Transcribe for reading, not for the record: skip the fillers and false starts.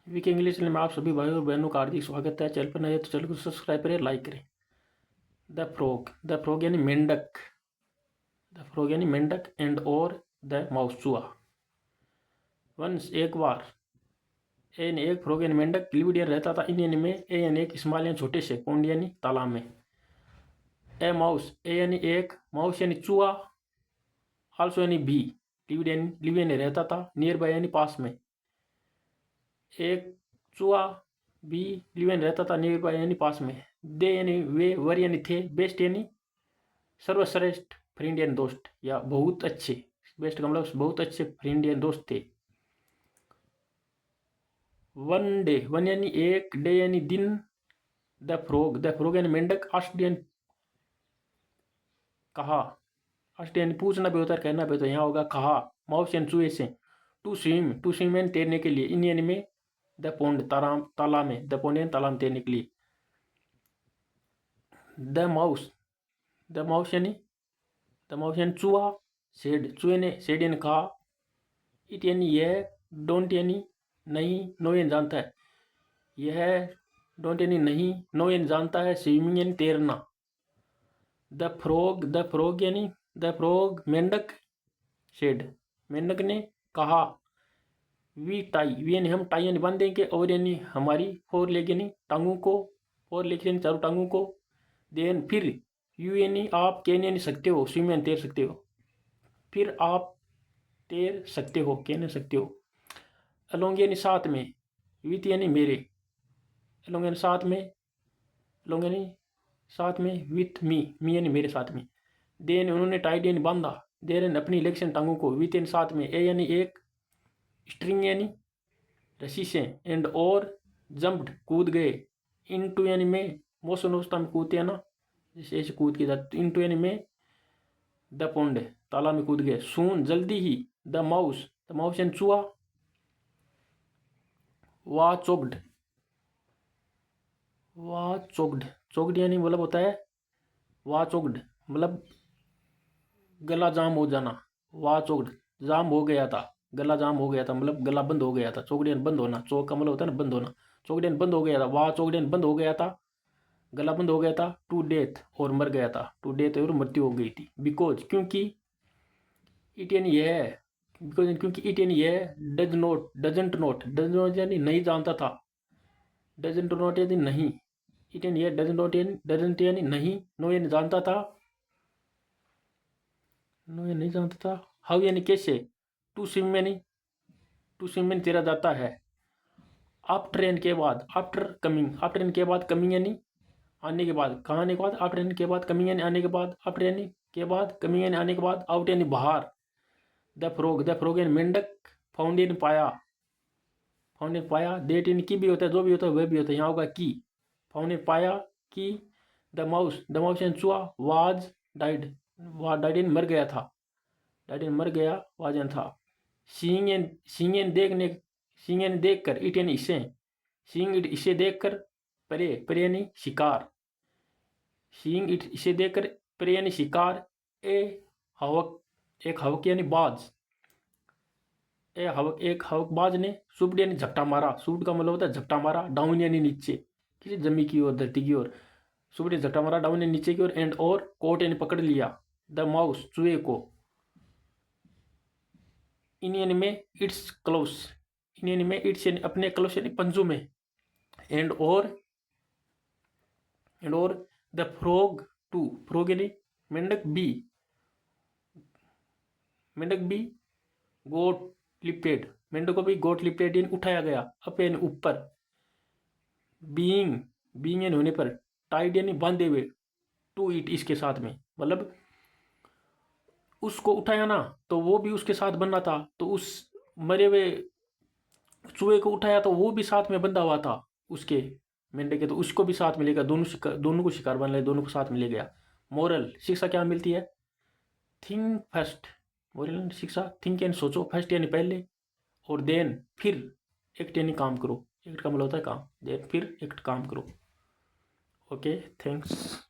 VK English में आप सभी भाइयों और बहनों का हार्दिक स्वागत है। चैनल पर नए तो चैनल को सब्सक्राइब करें, लाइक करें। द फ्रॉग यानी मेंढक, द फ्रॉग यानी मेंढक एंड और द माउस चूहा। वंस एक बार, ए यानी एक, फ्रॉग यानी मेंढक, लिविड यानी रहता था, इंडियन में, ए यानी एक, स्मॉल यानी छोटे से, पोंड यानी तालाब में। ए माउस, ए यानी एक, माउस यानी चूहा, आल्सो यानी भी, लिव यानी रहता था, नियर बाय यानी पास में। एक चूहा भी लिव यानी रहता था, नियर बाय यानी पास में। दे यानी वे, वर यानी थे, बेस्ट यानी सर्वश्रेष्ठ, फ्रेंड यानी दोस्त या बहुत अच्छे, बेस्ट का मतलब बहुत अच्छे फ्रेंड यानी दोस्त थे। वन डे, वन यानी एक, डे यानी दिन, द फ्रॉग यानी मेंढक, आस्क्ड यानी कहा, आस्क्ड यानी पूछना भी होता है, कहना भी होता है, यहाँ होगा कहा। माउस यानी चूहे से। टू स्विम यानी तैरने के लिए, इन यानी में, द पोंड तालाब में, द पोंड यानी तालाब में तैरने के लिए। द माउस, द माउस यानी चूहा, सेड, चूहे ने, सेड यानी कहा, इट यानी यह, डोंट यानी नहीं, नो यानी जानता है, यह डोंट यानी नहीं, नो यानी जानता है, स्विमिंग यानी तैरना। द फ्रॉग यानी, द फ्रॉग मेंढक, सेड, मेंढक ने कहा, वी यानी हम, टाई यानी बांध देंगे, और यानी हमारी, फोर लेग यानी टांगों को, फोर लेग यानी चारों टांगों को। देन फिर, यू यानी आप, कैन यानी सकते हो, स्विम यानी तैर सकते हो, फिर आप तैर सकते हो, कहने सकते हो। अलोंग यानी साथ में, विथ यानी मेरे, अलोंग यानी साथ में, अलोंग यानी साथ में, विथ मी यानी मेरे साथ में। देन उन्होंने टाइड यानी बांधा, देर यानी अपनी इलेक्शन टांगों को, विथ यानी साथ में, ए यानी एक, स्ट्रिंग यानी रस्सी से, एंड और, जंप्ड कूद गए, इनटू यानी में, मोशन अवस्था में कूदते हैं ना, जैसे ऐसे कूद के जाते, इनटू यानी में, द पोंड तालाब में कूद गए। सून जल्दी ही, द माउस यानी चूहा, वा चोक्ड, चोक्ड यानी मतलब होता है, वा चोक्ड मतलब गला जाम हो जाना, वा चोक्ड जाम हो गया था, गला जाम हो गया था मतलब गला बंद हो गया था, चोक्ड यानी बंद होना, चोक का मतलब होता है ना बंद होना, चोक्ड यानी बंद हो गया था, वा चोक्ड यानी बंद हो गया था, गला बंद हो गया था, टू डेथ और मर गया था, टू डेथ और मृत्यु हो गई थी। बिकॉज क्योंकि, इट यानी यह, बिकॉज क्योंकि, इट यानी यह, डजेंट यानी नहीं जानता था, डजेंट नॉट यानी नहीं, इट यानी यह, डजेंट यानी नहीं, नो यानी जानता था, नो यानी नहीं जानता था, हाउ यानी कैसे, टू स्विम यानी तेरा जाता है। आफ्टर यानी के बाद, आफ्टर यानी के बाद, कमिंग यानी आने के बाद, कहाँ आने के बाद, आफ्टर यानी के बाद, कमिंग यानी आने के बाद, आफ्टर यानी के बाद, कमिंग यानी आने के बाद, आउट यानी बाहर। द फ्रॉग यानी मेंढक, फाउंड यानी पाया, डेट यानी की भी होता है, जो भी होता है वह भी होता है, यहाँ होगा की, फाउंड यानी पाया, की। द माउस यानी चूहा, वाज डाइड, यानी मर गया था, डाइड यानी मर गया, वाज यानी था। सीइंग यानी देखने, सीइंग यानी देख कर, इट यानी इसे, सीइंग इट इसे देख कर, प्रे यानी शिकार, सीइंग इट इसे देख कर, प्रे यानी शिकार। ए हवक, एक हवक यानी बाज, एक हवकबाज ने, शूट यानी झपटा मारा, शूट का मतलब होता है झपटा मारा, डाउन यानी नीचे, किसी जमी की ओर, धरती की ओर, शूट यानी झपटा मारा, डाउन यानी नीचे की ओर, एंड और, कोट यानी पकड़ लिया, द माउस चूहे को, इन यानी में, इट्स क्लोज, इन यानी में, इट्स यानी अपने, क्लोज यानी पंजों में, एंड और, द फ्रॉग टू, फ्रॉग यानी मेंढक बी, गोट लिफ्टेड, मेंढक को भी गोट लिफ्टेड यानी उठाया गया, अप यानी ऊपर। बीइंग यानी होने पर, टाइड यानी बांधे हुए, टू इट इसके साथ में, मतलब उसको उठाया ना तो वो भी उसके साथ बंधा था, तो उस मरे हुए चूहे को उठाया तो वो भी साथ में बंधा हुआ था उसके, मेंढक के, तो उसको भी साथ मिलेगा, दोनों को शिकार बन ले, दोनों को साथ मिले गया। मोरल शिक्षा क्या मिलती है, थिंक फर्स्ट, मोरल शिक्षा, थिंक यानी सोचो, फर्स्ट यानी पहले, और देन फिर, एक्ट यानी काम करो, एक्ट का मतलब होता है काम, देन फिर एक्ट काम करो। Okay, thanks.